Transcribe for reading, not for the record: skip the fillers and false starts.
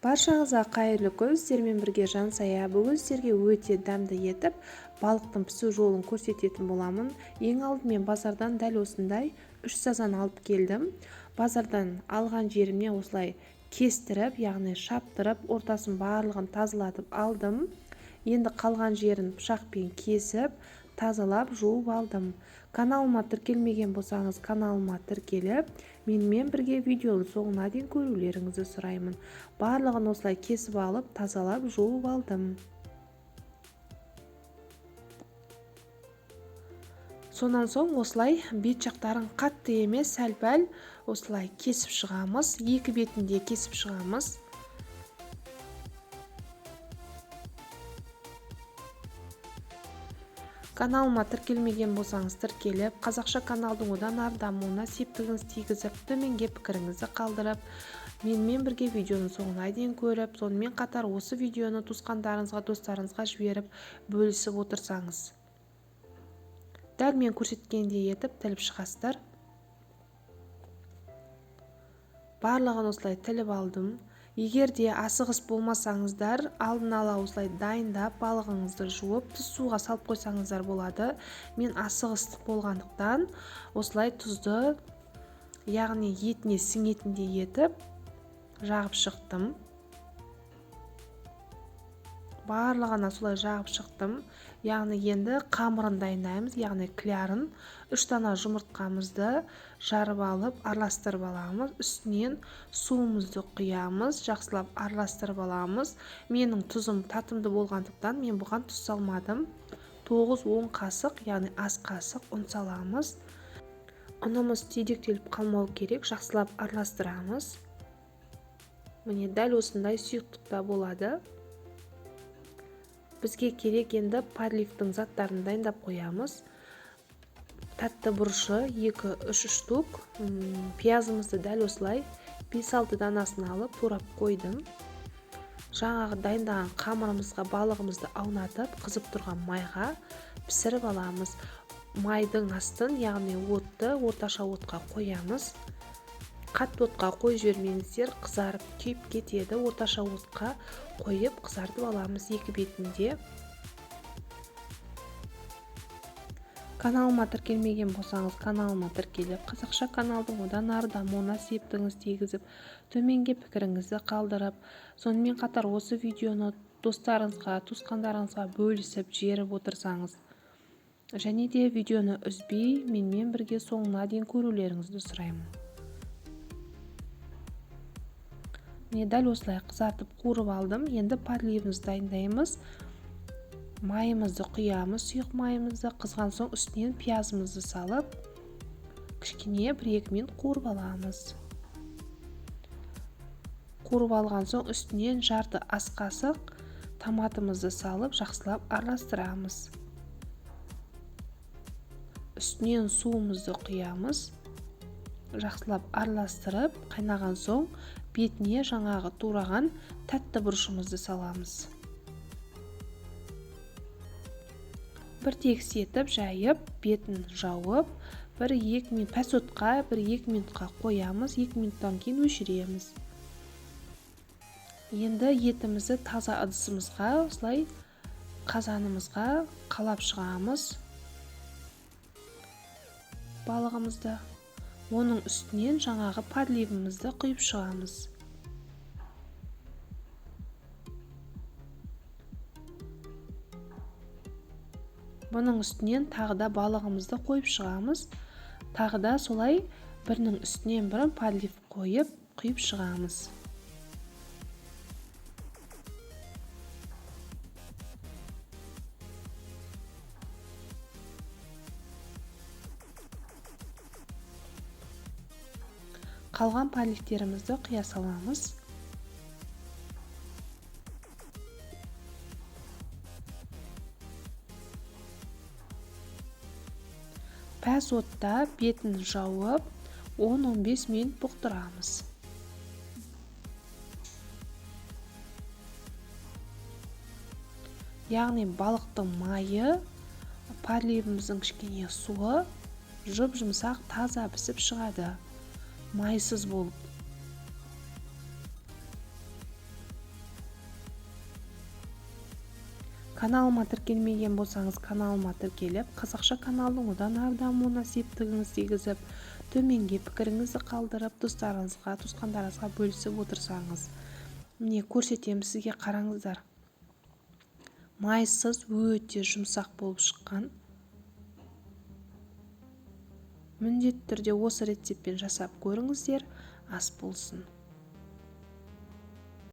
Баршаңызға қайырлы күн, сіздермен бірге Жансая. Бүгін сіздерге өте дәмді етіп балықтың пісу жолын көрсететін боламын. Ең алдымен базардан дәл осындай 3 сазан алып келдім. Базардан алған жерімнен осылай кестіріп, яғни шаптырып, ортасын барлығын тазалатып алдым. Енді қалған жерін пышақпен кесіп, тазалап, жуып алдым. Каналыма тіркелмеген болсаңыз, каналыма тіркеліп, менімен бірге видеоны соңына дейін көрулеріңізді сұраймын. Барлығын осылай кесіп алып, тазалап, жуып алдым. Сонан соң осылай бет жақтарын қатты емес, сәл-пәл осылай кесіп шығамыз. Екі бетінде кесіп шығамыз. Каналыма тіркелмеген болсаңыз тіркеліп, қазақша каналдың одан ары дамуына септігіңіз тигізіп, төменге пікіріңізді қалдырып, менімен бірге видеоны соңына дейін көріп, сонымен қатар осы видеоны туысқандарыңызға, достарыңызға жіберіп, бөлісіп отырсаңыз. Дәл мен көрсеткендей етіп тіліп шығасыздар. Барлығын осылай тіліп алдым. Егер де асығыс болмасаңыздар, алдын ала осылай дайындап, балығыңызды жуып, тұз суға салып қойсаңыздар болады. Мен асығыстық болғандықтан осылай тұзды, яғни етіне сіңетіндей етіп жағып шықтым. Барлығына солай жағып шықтым. Яғни енді қамырын дайындаймыз, яғни клярын. 3 дана жұмыртқамызды жарып алып, араластырып аламыз. Үстінен суымызды құямыз, жақсылап араластырып аламыз. Менің тұзым татымды болғандықтан мен бұған тұз салмадым. 9-10 қасық, яғни ас қасық ұн саламыз. Ұнымыз түйдектеліп қалмау керек, жақсылап араластырамыз. Міне дәл осындай сұйықтықта болады. Бізге керек енді подливтың заттарын дайындап қоямыз. Тәтті бұрышы 2-3 штук. Пиязымызды дәл осылай 5-6 данасын алып турап қойдым. Жаңағы дайындаған қамырымызға балығымызды аунатып, қызып тұрған майға пісіріп аламыз. Майдың астын, яғни отты орташа отқа қоямыз. Қатты отқа қойып жібермеңіздер, қызарып күйіп кетеді. Орташа отқа қойып қызартып аламыз екі бетінде. Каналыма тіркелмеген болсаңыз, каналыма тіркеліп, қазақша каналдың одан ары дамуына септігіңіз тигізіп, төменге пікіріңізді қалдырып, сонымен қатар осы видеоны достарыңызға, туысқандарыңызға бөлісіп жіберіп отырсаңыз, және де видеоны үзбей, менімен бірге соңына дейін көрулеріңізді сұраймын. Міне дәл осылай қызартып қуырып алдым. Енді подливімізді дайындаймыз. Майымызды құямыз, сұйық майымызды. Қызған соң үстінен пиязымызды салып, кішкене 1-2 минут қуырып аламыз. Қуырып алған соң үстінен жарты ас қасық томатымызды салып, жақсылап араластырамыз. Үстінен суымызды құямыз. Жақсылап араластырып, қайнаған соң бетіне жаңағы тураған тәтті бұрышымызды саламыз. Бір тегіс етіп, жайып, бетін жауып, 1-2 минут пәс отқа 1-2 минутқа қоямыз, 2 минуттан кейін өшіреміз. Енді етімізді таза ыдысымызға, осылай қазанымызға қалап шығамыз. Балығымызды. Оның үстінен жаңағы подливімізді құйып шығамыз. Бұның үстінен тағы да балығымызды қойып шығамыз. Тағы да солай бірінің үстінен бірін подлив қойып, құйып шығамыз. Қалған подливтерімізді құя саламыз. Пәс отта бетін жауып 10-15 минут бұқтырамыз. Яғни балықтың майы, подливіміздің кішкене суы жұп-жұмсақ таза пісіп шығады. Майсыз болып. Каналыма тіркелмеген болсаңыз, каналыма тіркеліп, қазақша каналдың одан ары дамуына септігіңіз тигізіп, төменге пікіріңізді қалдырып, достарыңызға, туысқандарыңызға бөлісіп отырсаңыз, міне көрсетемін сізге, қараңыздар. Майсыз, өте жұмсақ болып шыққан. Міндетті түрде осы рецептпен жасап көріңіздер, ас болсын.